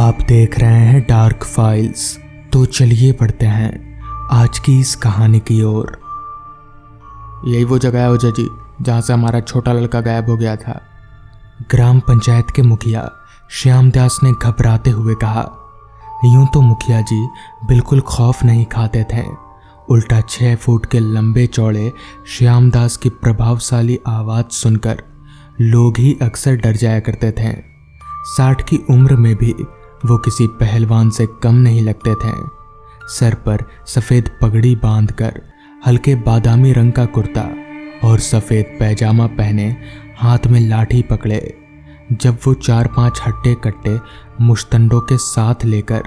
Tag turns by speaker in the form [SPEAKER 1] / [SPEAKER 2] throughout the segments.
[SPEAKER 1] आप देख रहे हैं डार्क फाइल्स। तो चलिए पढ़ते हैं आज की इस कहानी की ओर।
[SPEAKER 2] यही वो जगह है ओझा जी जहाँ से हमारा छोटा लड़का गायब हो गया था।
[SPEAKER 1] ग्राम पंचायत के मुखिया श्यामदास ने घबराते हुए कहा। यूं तो मुखिया जी बिल्कुल खौफ नहीं खाते थे, उल्टा 6 फुट के लंबे चौड़े श्यामदास की प्रभावशाली आवाज़ सुनकर लोग ही अक्सर डर जाया करते थे। 60 की उम्र में भी वो किसी पहलवान से कम नहीं लगते थे। सर पर सफ़ेद पगड़ी बांधकर हल्के बादामी रंग का कुर्ता और सफ़ेद पैजामा पहने हाथ में लाठी पकड़े जब वो 4-5 हट्टे कट्टे मुश्तंडों के साथ लेकर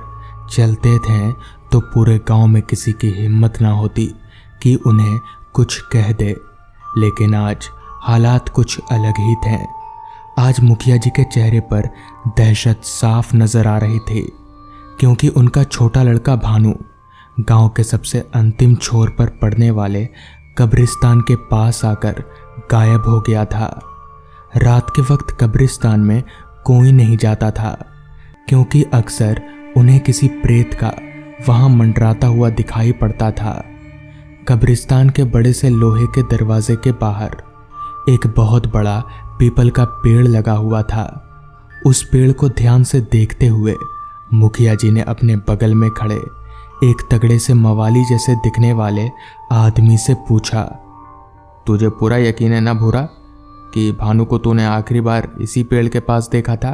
[SPEAKER 1] चलते थे तो पूरे गांव में किसी की हिम्मत ना होती कि उन्हें कुछ कह दे। लेकिन आज हालात कुछ अलग ही थे। आज मुखिया जी के चेहरे पर दहशत साफ नजर आ रही थी, क्योंकि उनका छोटा लड़का भानु गांव के सबसे अंतिम छोर पर पड़ने वाले कब्रिस्तान के पास आकर गायब हो गया था। रात के वक्त कब्रिस्तान में कोई नहीं जाता था, क्योंकि अक्सर उन्हें किसी प्रेत का वहां मंडराता हुआ दिखाई पड़ता था। कब्रिस्तान के बड़े से लोहे के दरवाजे के बाहर एक बहुत बड़ा पीपल का पेड़ लगा हुआ था। उस पेड़ को ध्यान से देखते हुए मुखिया जी ने अपने बगल में खड़े एक तगड़े से मवाली जैसे दिखने वाले आदमी से पूछा,
[SPEAKER 2] तुझे पूरा यकीन है ना भूरा कि भानु को तूने आखिरी बार इसी पेड़ के पास देखा था?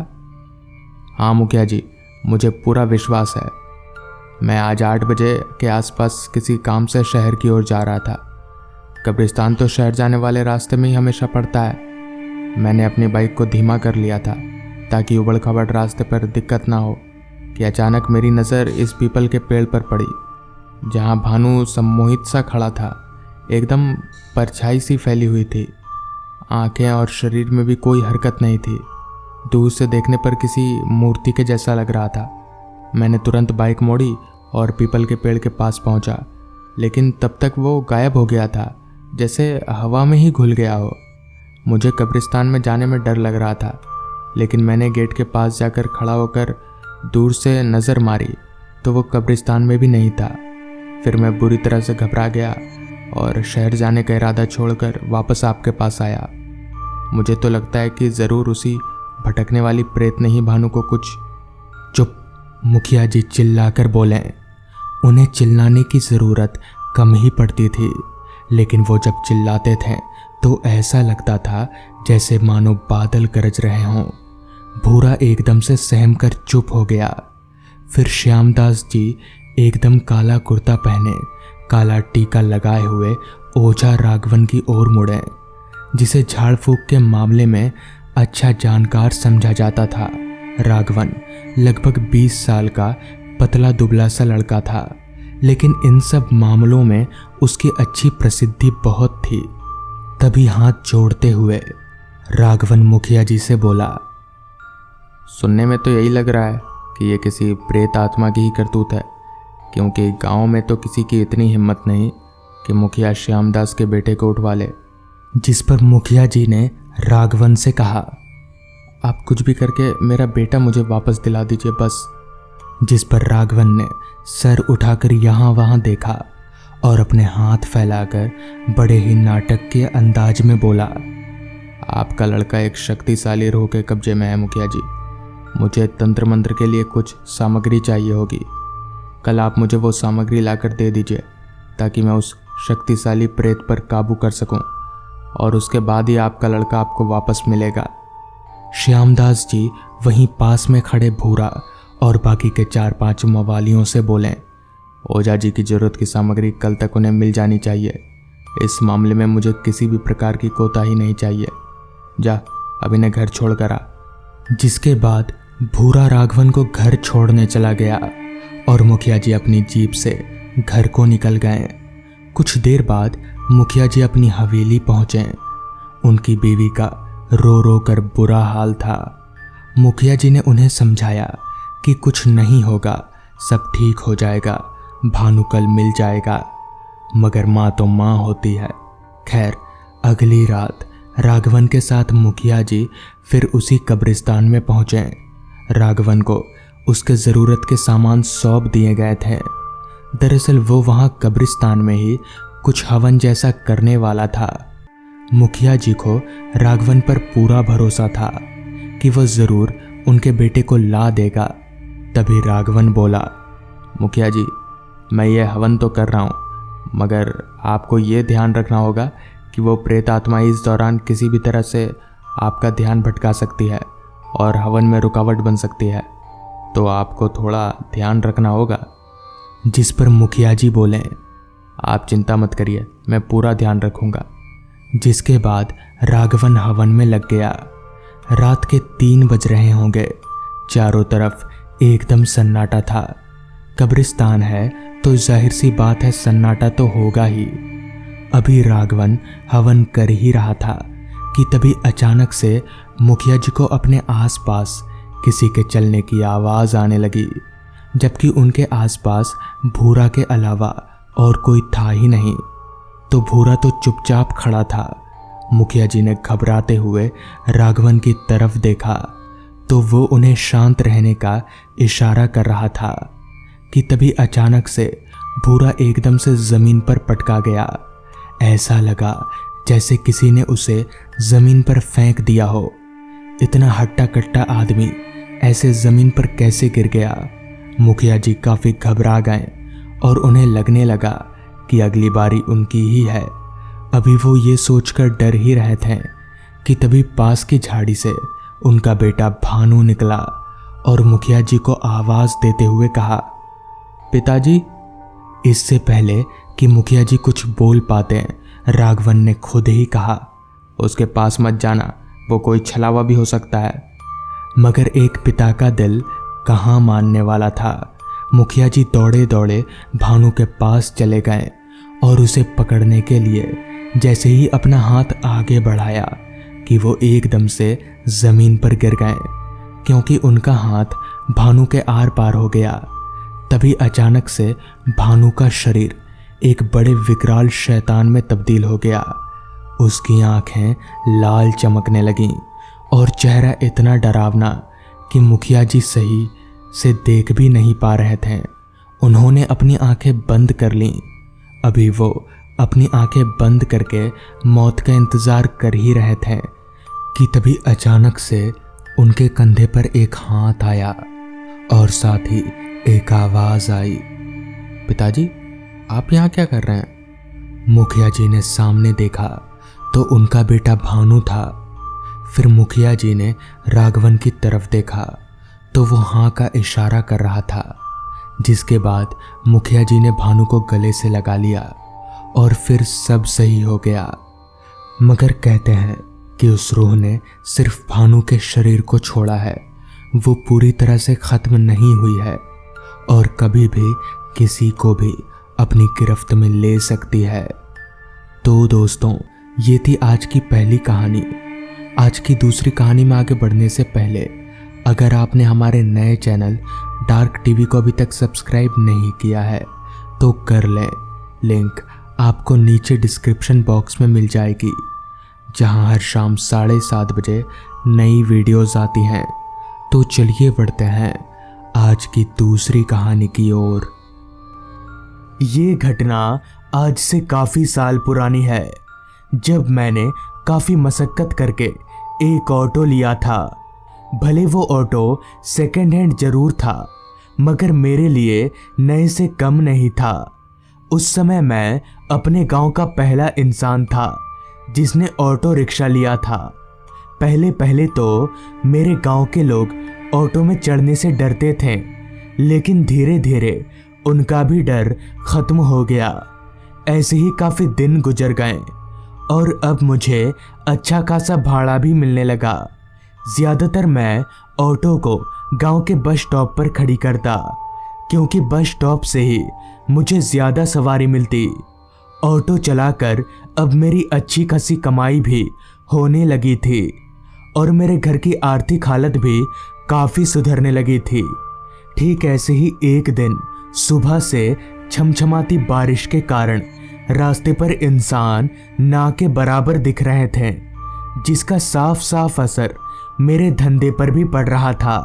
[SPEAKER 2] हाँ मुखिया जी, मुझे पूरा विश्वास है। मैं आज 8 बजे के आसपास किसी काम से शहर की ओर जा रहा था। कब्रिस्तान तो शहर जाने वाले रास्ते में ही हमेशा पड़ता है। मैंने अपनी बाइक को धीमा कर लिया था ताकि उबड़ खाबड़ रास्ते पर दिक्कत ना हो कि अचानक मेरी नज़र इस पीपल के पेड़ पर पड़ी जहाँ भानु सम्मोहित सा खड़ा था। एकदम परछाई सी फैली हुई थी, आंखें और शरीर में भी कोई हरकत नहीं थी। दूर से देखने पर किसी मूर्ति के जैसा लग रहा था। मैंने तुरंत बाइक मोड़ी और पीपल के पेड़ के पास पहुंचा, लेकिन तब तक वो गायब हो गया था, जैसे हवा में ही घुल गया हो। मुझे कब्रिस्तान में जाने में डर लग रहा था, लेकिन मैंने गेट के पास जाकर खड़ा होकर दूर से नज़र मारी तो वो कब्रिस्तान में भी नहीं था। फिर मैं बुरी तरह से घबरा गया और शहर जाने का इरादा छोड़कर वापस आपके पास आया। मुझे तो लगता है कि ज़रूर उसी भटकने वाली प्रेत ने ही भानु को कुछ।
[SPEAKER 1] चुप! मुखिया जी चिल्लाकर बोले। उन्हें चिल्लाने की ज़रूरत कम ही पड़ती थी, लेकिन वो जब चिल्लाते थे तो ऐसा लगता था जैसे मानो बादल गरज रहे हों। भूरा एकदम से सहम कर चुप हो गया। फिर श्यामदास जी एकदम काला कुर्ता पहने, काला टीका लगाए हुए ओझा राघवन की ओर मुड़े, जिसे झाड़ फूक के मामले में अच्छा जानकार समझा जाता था। राघवन लगभग 20 साल का पतला दुबला सा लड़का था, लेकिन इन सब मामलों में उसकी अच्छी प्रसिद्धि बहुत थी। तभी हाथ जोड़ते हुए राघवन मुखिया जी से बोला,
[SPEAKER 2] सुनने में तो यही लग रहा है कि ये किसी प्रेत आत्मा की ही करतूत है, क्योंकि गांव में तो किसी की इतनी हिम्मत नहीं कि मुखिया श्यामदास के बेटे को उठवा ले।
[SPEAKER 1] जिस पर मुखिया जी ने राघवन से कहा,
[SPEAKER 2] आप कुछ भी करके मेरा बेटा मुझे वापस दिला दीजिए बस।
[SPEAKER 1] जिस पर राघवन ने सर उठाकर यहाँ वहाँ देखा और अपने हाथ फैलाकर बड़े ही नाटक के अंदाज में बोला,
[SPEAKER 2] आपका लड़का एक शक्तिशाली रूह के कब्जे में है मुखिया जी। मुझे तंत्र मंत्र के लिए कुछ सामग्री चाहिए होगी। कल आप मुझे वो सामग्री लाकर दे दीजिए ताकि मैं उस शक्तिशाली प्रेत पर काबू कर सकूं, और उसके बाद ही आपका लड़का आपको वापस मिलेगा।
[SPEAKER 1] श्यामदास जी वहीं पास में खड़े भूरा और बाकी के 4-5 मवालियों से बोले,
[SPEAKER 2] ओझा जी की जरूरत की सामग्री कल तक उन्हें मिल जानी चाहिए। इस मामले में मुझे किसी भी प्रकार की कोताही नहीं चाहिए। जा अब इन्हें घर छोड़ कर आ।
[SPEAKER 1] जिसके बाद भूरा राघवन को घर छोड़ने चला गया और मुखिया जी अपनी जीप से घर को निकल गए। कुछ देर बाद मुखिया जी अपनी हवेली पहुंचे। उनकी बीवी का रो रो कर बुरा हाल था। मुखिया जी ने उन्हें समझाया कि कुछ नहीं होगा, सब ठीक हो जाएगा, भानु कल मिल जाएगा। मगर माँ तो माँ होती है। खैर, अगली रात राघवन के साथ मुखिया जी फिर उसी कब्रिस्तान में पहुंचे। राघवन को उसके ज़रूरत के सामान सौंप दिए गए थे। दरअसल वो वहाँ कब्रिस्तान में ही कुछ हवन जैसा करने वाला था। मुखिया जी को राघवन पर पूरा भरोसा था कि वह ज़रूर उनके बेटे को ला देगा। तभी राघवन बोला,
[SPEAKER 2] मुखिया जी, मैं ये हवन तो कर रहा हूँ, मगर आपको ये ध्यान रखना होगा कि वो प्रेत आत्मा इस दौरान किसी भी तरह से आपका ध्यान भटका सकती है और हवन में रुकावट बन सकती है, तो आपको थोड़ा ध्यान रखना होगा।
[SPEAKER 1] जिस पर मुखिया जी बोले,
[SPEAKER 2] आप चिंता मत करिए, मैं पूरा ध्यान रखूँगा।
[SPEAKER 1] जिसके बाद राघवन हवन में लग गया। रात के 3 बज रहे होंगे। चारों तरफ एकदम सन्नाटा था। कब्रिस्तान है तो जाहिर सी बात है सन्नाटा तो होगा ही। अभी राघवन हवन कर ही रहा था कि तभी अचानक से मुखिया जी को अपने आसपास किसी के चलने की आवाज़ आने लगी, जबकि उनके आसपास भूरा के अलावा और कोई था ही नहीं। तो भूरा तो चुपचाप खड़ा था। मुखिया जी ने घबराते हुए राघवन की तरफ देखा तो वो उन्हें शांत रहने का इशारा कर रहा था कि तभी अचानक से भूरा एकदम से ज़मीन पर पटका गया। ऐसा लगा जैसे किसी ने उसे ज़मीन पर फेंक दिया हो। इतना हट्टा कट्टा आदमी ऐसे ज़मीन पर कैसे गिर गया? मुखिया जी काफ़ी घबरा गए और उन्हें लगने लगा कि अगली बारी उनकी ही है। अभी वो ये सोचकर डर ही रहे थे कि तभी पास की झाड़ी से उनका बेटा भानु निकला और मुखिया जी को आवाज़ देते हुए कहा,
[SPEAKER 2] पिताजी।
[SPEAKER 1] इससे पहले कि मुखिया जी कुछ बोल पाते, राघवन ने खुद ही कहा,
[SPEAKER 2] उसके पास मत जाना, वो कोई छलावा भी हो सकता है।
[SPEAKER 1] मगर एक पिता का दिल कहाँ मानने वाला था। मुखिया जी दौड़े दौड़े भानु के पास चले गए और उसे पकड़ने के लिए जैसे ही अपना हाथ आगे बढ़ाया कि वो एकदम से ज़मीन पर गिर गए, क्योंकि उनका हाथ भानु के आर पार हो गया। तभी अचानक से भानु का शरीर एक बड़े विकराल शैतान में तब्दील हो गया। उसकी आंखें लाल चमकने लगीं और चेहरा इतना डरावना कि मुखिया जी सही से देख भी नहीं पा रहे थे। उन्होंने अपनी आंखें बंद कर लीं। अभी वो अपनी आंखें बंद करके मौत का इंतज़ार कर ही रहे थे कि तभी अचानक से उनके कंधे पर एक हाथ आया और साथ ही एक आवाज़ आई,
[SPEAKER 2] पिताजी, आप यहाँ क्या कर रहे हैं?
[SPEAKER 1] मुखिया जी ने सामने देखा तो उनका बेटा भानु था। फिर मुखिया जी ने राघवन की तरफ देखा तो वो हाँ का इशारा कर रहा था। जिसके बाद मुखिया जी ने भानु को गले से लगा लिया और फिर सब सही हो गया। मगर कहते हैं कि उस रूह ने सिर्फ भानु के शरीर को छोड़ा है, वो पूरी तरह से ख़त्म नहीं हुई है और कभी भी किसी को भी अपनी गिरफ्त में ले सकती है। तो दोस्तों, ये थी आज की पहली कहानी। आज की दूसरी कहानी में आगे बढ़ने से पहले अगर आपने हमारे नए चैनल डार्क टीवी को अभी तक सब्सक्राइब नहीं किया है तो कर लें। लिंक आपको नीचे डिस्क्रिप्शन बॉक्स में मिल जाएगी, जहां हर शाम 7:30 बजे नई वीडियोस आती हैं। तो चलिए बढ़ते हैं आज की दूसरी कहानी की ओर।
[SPEAKER 3] ये घटना आज से काफ़ी साल पुरानी है, जब मैंने काफ़ी मशक्क़त करके एक ऑटो लिया था। भले वो ऑटो सेकंड हैंड ज़रूर था, मगर मेरे लिए नए से कम नहीं था। उस समय मैं अपने गांव का पहला इंसान था जिसने ऑटो रिक्शा लिया था। पहले पहले तो मेरे गांव के लोग ऑटो में चढ़ने से डरते थे, लेकिन धीरे धीरे उनका भी डर ख़त्म हो गया। ऐसे ही काफ़ी दिन गुजर गए और अब मुझे अच्छा खासा भाड़ा भी मिलने लगा। ज़्यादातर मैं ऑटो को गांव के बस स्टॉप पर खड़ी करता, क्योंकि बस स्टॉप से ही मुझे ज़्यादा सवारी मिलती। ऑटो चलाकर अब मेरी अच्छी खासी कमाई भी होने लगी थी और मेरे घर की आर्थिक हालत भी काफ़ी सुधरने लगी थी। ठीक ऐसे ही एक दिन सुबह से छमछमाती बारिश के कारण रास्ते पर इंसान ना के बराबर दिख रहे थे, जिसका साफ साफ असर मेरे धंधे पर भी पड़ रहा था,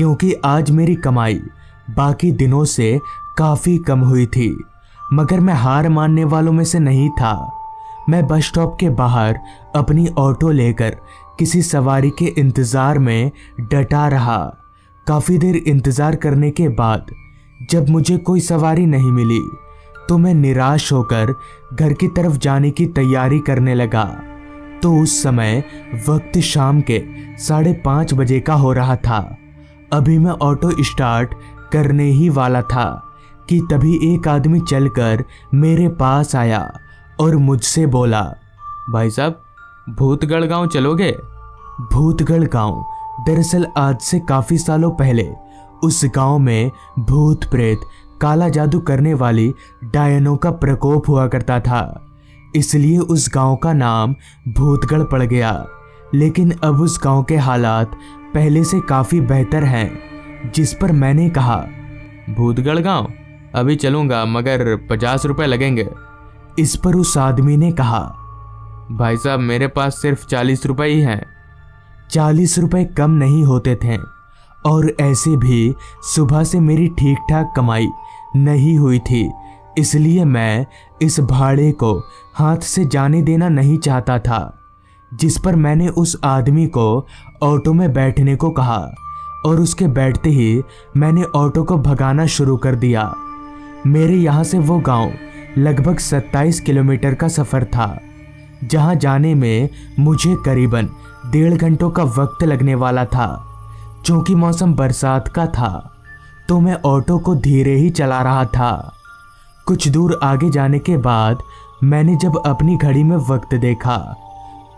[SPEAKER 3] क्योंकि आज मेरी कमाई बाकी दिनों से काफ़ी कम हुई थी। मगर मैं हार मानने वालों में से नहीं था। मैं बस स्टॉप के बाहर अपनी ऑटो लेकर किसी सवारी के इंतज़ार में डटा रहा। काफ़ी देर इंतज़ार करने के बाद जब मुझे कोई सवारी नहीं मिली तो मैं निराश होकर घर की तरफ जाने की तैयारी करने लगा। तो उस समय वक्त शाम के 5:30 बजे का हो रहा था। अभी मैं ऑटो स्टार्ट करने ही वाला था कि तभी एक आदमी चलकर मेरे पास आया और मुझसे बोला,
[SPEAKER 2] भाई साहब, भूतगढ़ गांव चलोगे?
[SPEAKER 3] भूतगढ़ गांव? दरअसल आज से काफ़ी सालों पहले उस गांव में भूत प्रेत, काला जादू करने वाली डायनों का प्रकोप हुआ करता था, इसलिए उस गांव का नाम भूतगढ़ पड़ गया। लेकिन अब उस गांव के हालात पहले से काफ़ी बेहतर हैं। जिस पर मैंने कहा,
[SPEAKER 2] भूतगढ़ गांव? अभी चलूँगा, मगर 50 रुपये लगेंगे।
[SPEAKER 3] इस पर उस आदमी ने कहा,
[SPEAKER 2] भाई साहब, मेरे पास सिर्फ 40 रुपये ही हैं।
[SPEAKER 3] 40 रुपये कम नहीं होते थे, और ऐसे भी सुबह से मेरी ठीक ठाक कमाई नहीं हुई थी, इसलिए मैं इस भाड़े को हाथ से जाने देना नहीं चाहता था। जिस पर मैंने उस आदमी को ऑटो में बैठने को कहा और उसके बैठते ही मैंने ऑटो को भगाना शुरू कर दिया। मेरे यहाँ से वो गांव लगभग 27 किलोमीटर का सफ़र था, जहाँ जाने में मुझे करीबन 1.5 घंटों का वक्त लगने वाला था। चूँकि मौसम बरसात का था तो मैं ऑटो को धीरे ही चला रहा था। कुछ दूर आगे जाने के बाद मैंने जब अपनी घड़ी में वक्त देखा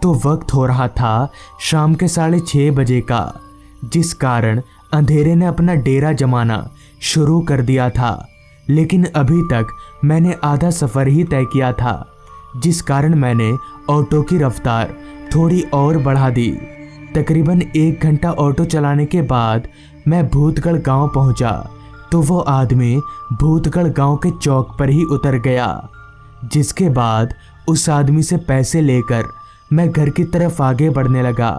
[SPEAKER 3] तो वक्त हो रहा था शाम के 6:30 बजे का, जिस कारण अंधेरे ने अपना डेरा जमाना शुरू कर दिया था। लेकिन अभी तक मैंने आधा सफ़र ही तय किया था, जिस कारण मैंने ऑटो की रफ्तार थोड़ी और बढ़ा दी। तकरीबन 1 घंटा ऑटो चलाने के बाद मैं भूतगढ़ गांव पहुंचा तो वो आदमी भूतगढ़ गांव के चौक पर ही उतर गया। जिसके बाद उस आदमी से पैसे लेकर मैं घर की तरफ आगे बढ़ने लगा।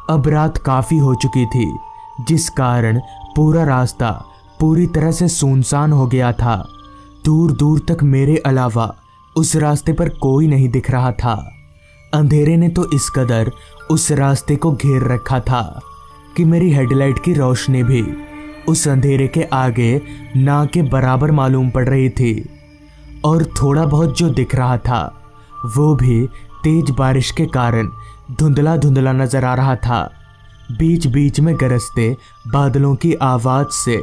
[SPEAKER 3] अब रात काफ़ी हो चुकी थी, जिस कारण पूरा रास्ता पूरी तरह से सुनसान हो गया था। दूर दूर तक मेरे अलावा उस रास्ते पर कोई नहीं दिख रहा था। अंधेरे ने तो इस कदर उस रास्ते को घेर रखा था कि मेरी हेडलाइट की रोशनी भी उस अंधेरे के आगे ना के बराबर मालूम पड़ रही थी, और थोड़ा बहुत जो दिख रहा था वो भी तेज बारिश के कारण धुंधला धुंधला नजर आ रहा था। बीच बीच में गरजते बादलों की आवाज़ से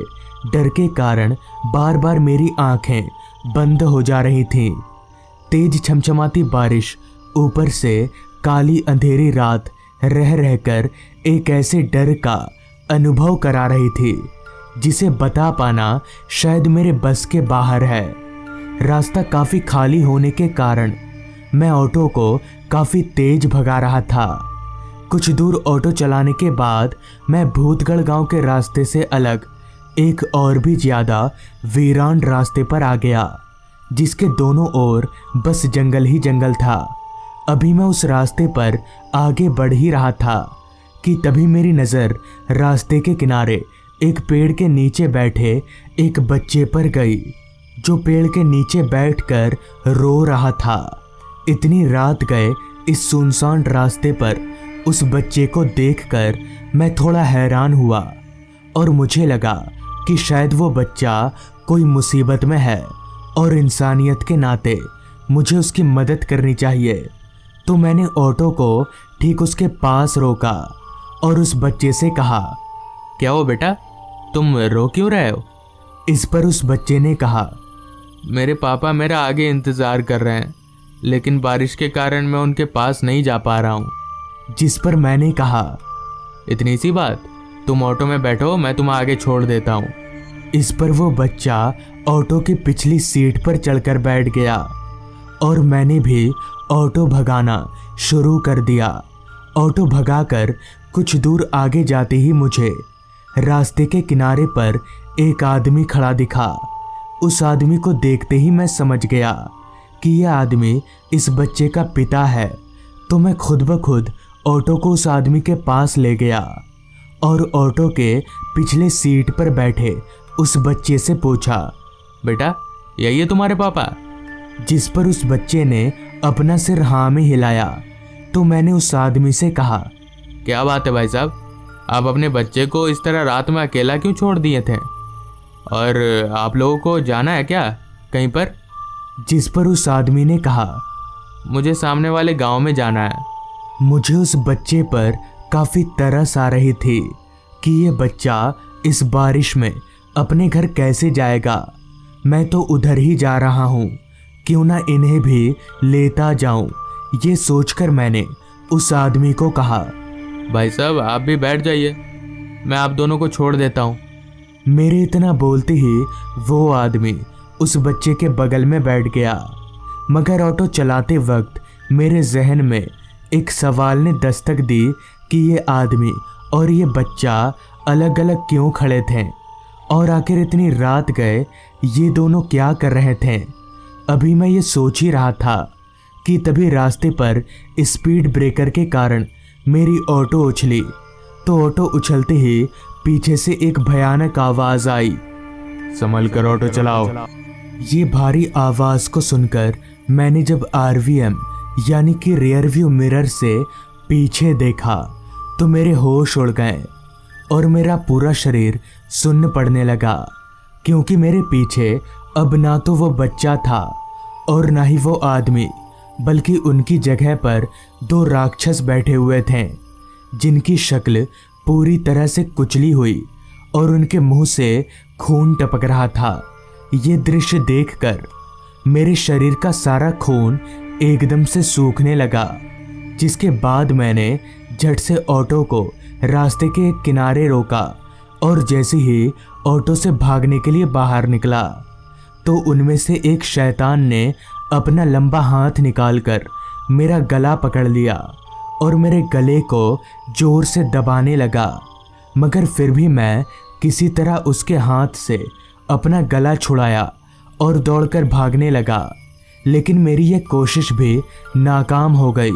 [SPEAKER 3] डर के कारण बार बार मेरी आंखें बंद हो जा रही थीं। तेज छमछमाती बारिश ऊपर से काली अंधेरी रात रह रहकर एक ऐसे डर का अनुभव करा रही थी जिसे बता पाना शायद मेरे बस के बाहर है। रास्ता काफ़ी खाली होने के कारण मैं ऑटो को काफ़ी तेज भगा रहा था। कुछ दूर ऑटो चलाने के बाद मैं भूतगढ़ गांव के रास्ते से अलग एक और भी ज़्यादा वीरान रास्ते पर आ गया, जिसके दोनों ओर बस जंगल ही जंगल था। अभी मैं उस रास्ते पर आगे बढ़ ही रहा था कि तभी मेरी नज़र रास्ते के किनारे एक पेड़ के नीचे बैठे एक बच्चे पर गई, जो पेड़ के नीचे बैठकर रो रहा था। इतनी रात गए इस सुनसान रास्ते पर उस बच्चे को देखकर मैं थोड़ा हैरान हुआ और मुझे लगा कि शायद वो बच्चा कोई मुसीबत में है और इंसानियत के नाते मुझे उसकी मदद करनी चाहिए। तो मैंने ऑटो को ठीक उसके पास रोका और उस बच्चे से कहा,
[SPEAKER 2] क्या हो बेटा, तुम रो क्यों रहे हो?
[SPEAKER 3] इस पर उस बच्चे ने कहा,
[SPEAKER 2] मेरे पापा मेरा आगे इंतज़ार कर रहे हैं, लेकिन बारिश के कारण मैं उनके पास नहीं जा पा रहा हूँ।
[SPEAKER 3] जिस पर मैंने कहा,
[SPEAKER 2] इतनी सी बात, तुम ऑटो में बैठो, मैं तुम्हें आगे छोड़ देता हूँ।
[SPEAKER 3] इस पर वो बच्चा ऑटो की पिछली सीट पर चढ़कर बैठ गया और मैंने भी ऑटो भगाना शुरू कर दिया। ऑटो भगाकर कुछ दूर आगे जाते ही मुझे रास्ते के किनारे पर एक आदमी खड़ा दिखा। उस आदमी को देखते ही मैं समझ गया कि यह आदमी इस बच्चे का पिता है। तो मैं खुद ब खुद ऑटो को उस आदमी के पास ले गया और ऑटो के पिछले सीट पर बैठे उस बच्चे से पूछा,
[SPEAKER 2] बेटा यही है तुम्हारे पापा?
[SPEAKER 3] जिस पर उस बच्चे ने अपना सिर हाँ में हिलाया। तो मैंने उस आदमी से कहा,
[SPEAKER 2] क्या बात है भाई साहब, आप अपने बच्चे को इस तरह रात में अकेला क्यों छोड़ दिए थे? और आप लोगों को जाना है क्या कहीं पर?
[SPEAKER 3] जिस पर उस आदमी ने कहा,
[SPEAKER 2] मुझे सामने वाले गांव में जाना है।
[SPEAKER 3] मुझे उस बच्चे पर काफी तरस आ रही थी कि ये बच्चा इस बारिश में अपने घर कैसे जाएगा। मैं तो उधर ही जा रहा हूँ, क्यों ना इन्हें भी लेता जाऊं। ये सोचकर मैंने उस आदमी को कहा,
[SPEAKER 2] भाई साहब आप भी बैठ जाइए, मैं आप दोनों को छोड़ देता हूँ।
[SPEAKER 3] मेरे इतना बोलते ही वो आदमी उस बच्चे के बगल में बैठ गया। मगर ऑटो चलाते वक्त मेरे जहन में एक सवाल ने दस्तक दी कि ये आदमी और ये बच्चा अलग अलग क्यों खड़े थे, और आखिर इतनी रात गए ये दोनों क्या कर रहे थे। अभी मैं ये सोच ही रहा था कि तभी रास्ते पर स्पीड ब्रेकर के कारण मेरी ऑटो उछली। तो ऑटो उछलते ही पीछे से एक भयानक आवाज़ आई,
[SPEAKER 2] संभल कर ऑटो चलाओ।
[SPEAKER 3] ये भारी आवाज़ को सुनकर मैंने जब RVM यानी कि रियर व्यू मिरर से पीछे देखा तो मेरे होश उड़ गए और मेरा पूरा शरीर सुन्न पड़ने लगा, क्योंकि मेरे पीछे अब ना तो वो बच्चा था और ना ही वो आदमी, बल्कि उनकी जगह पर 2 राक्षस बैठे हुए थे जिनकी शक्ल पूरी तरह से कुचली हुई और उनके मुंह से खून टपक रहा था। ये दृश्य देखकर मेरे शरीर का सारा खून एकदम से सूखने लगा, जिसके बाद मैंने झट से ऑटो को रास्ते के किनारे रोका और जैसे ही ऑटो से भागने के लिए बाहर निकला तो उनमें से एक शैतान ने अपना लंबा हाथ निकालकर मेरा गला पकड़ लिया और मेरे गले को जोर से दबाने लगा। मगर फिर भी मैं किसी तरह उसके हाथ से अपना गला छुड़ाया और दौड़कर भागने लगा, लेकिन मेरी यह कोशिश भी नाकाम हो गई।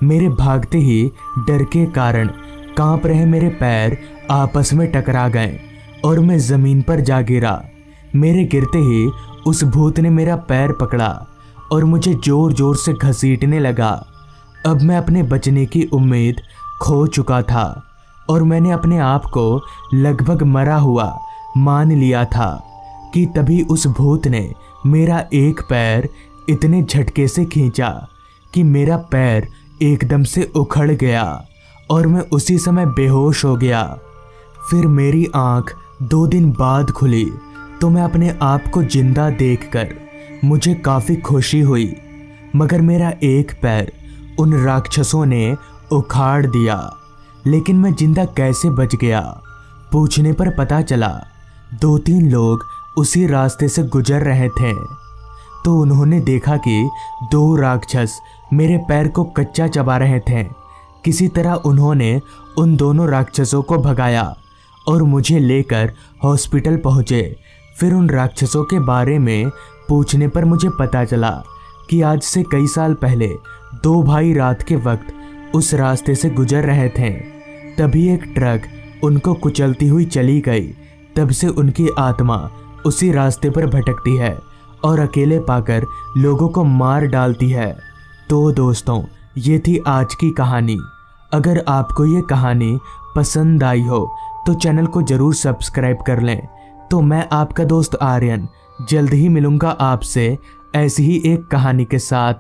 [SPEAKER 3] मेरे भागते ही डर के कारण कांप रहे मेरे पैर आपस में टकरा गए और मैं ज़मीन पर जा गिरा। मेरे गिरते ही उस भूत ने मेरा पैर पकड़ा और मुझे जोर जोर से घसीटने लगा। अब मैं अपने बचने की उम्मीद खो चुका था और मैंने अपने आप को लगभग मरा हुआ मान लिया था कि तभी उस भूत ने मेरा एक पैर इतने झटके से खींचा कि मेरा पैर एकदम से उखड़ गया और मैं उसी समय बेहोश हो गया। फिर मेरी आंख 2 दिन बाद खुली तो मैं अपने आप को जिंदा देखकर मुझे काफ़ी खुशी हुई, मगर मेरा एक पैर उन राक्षसों ने उखाड़ दिया। लेकिन मैं जिंदा कैसे बच गया? पूछने पर पता चला 2-3 लोग उसी रास्ते से गुजर रहे थे, तो उन्होंने देखा कि 2 राक्षस मेरे पैर को कच्चा चबा रहे थे। किसी तरह उन्होंने उन दोनों राक्षसों को भगाया और मुझे लेकर हॉस्पिटल पहुँचे। फिर उन राक्षसों के बारे में पूछने पर मुझे पता चला कि आज से कई साल पहले 2 भाई रात के वक्त उस रास्ते से गुजर रहे थे। तभी एक ट्रक उनको कुचलती हुई चली गई। तब से उनकी आत्मा उसी रास्ते पर भटकती है और अकेले पाकर लोगों को मार डालती है। तो दोस्तों, ये थी आज की कहानी। अगर आपको ये कहानी पसंद आई हो तो चैनल को ज़रूर सब्सक्राइब कर लें। तो मैं आपका दोस्त आर्यन जल्द ही मिलूँगा आपसे ऐसी ही एक कहानी के साथ।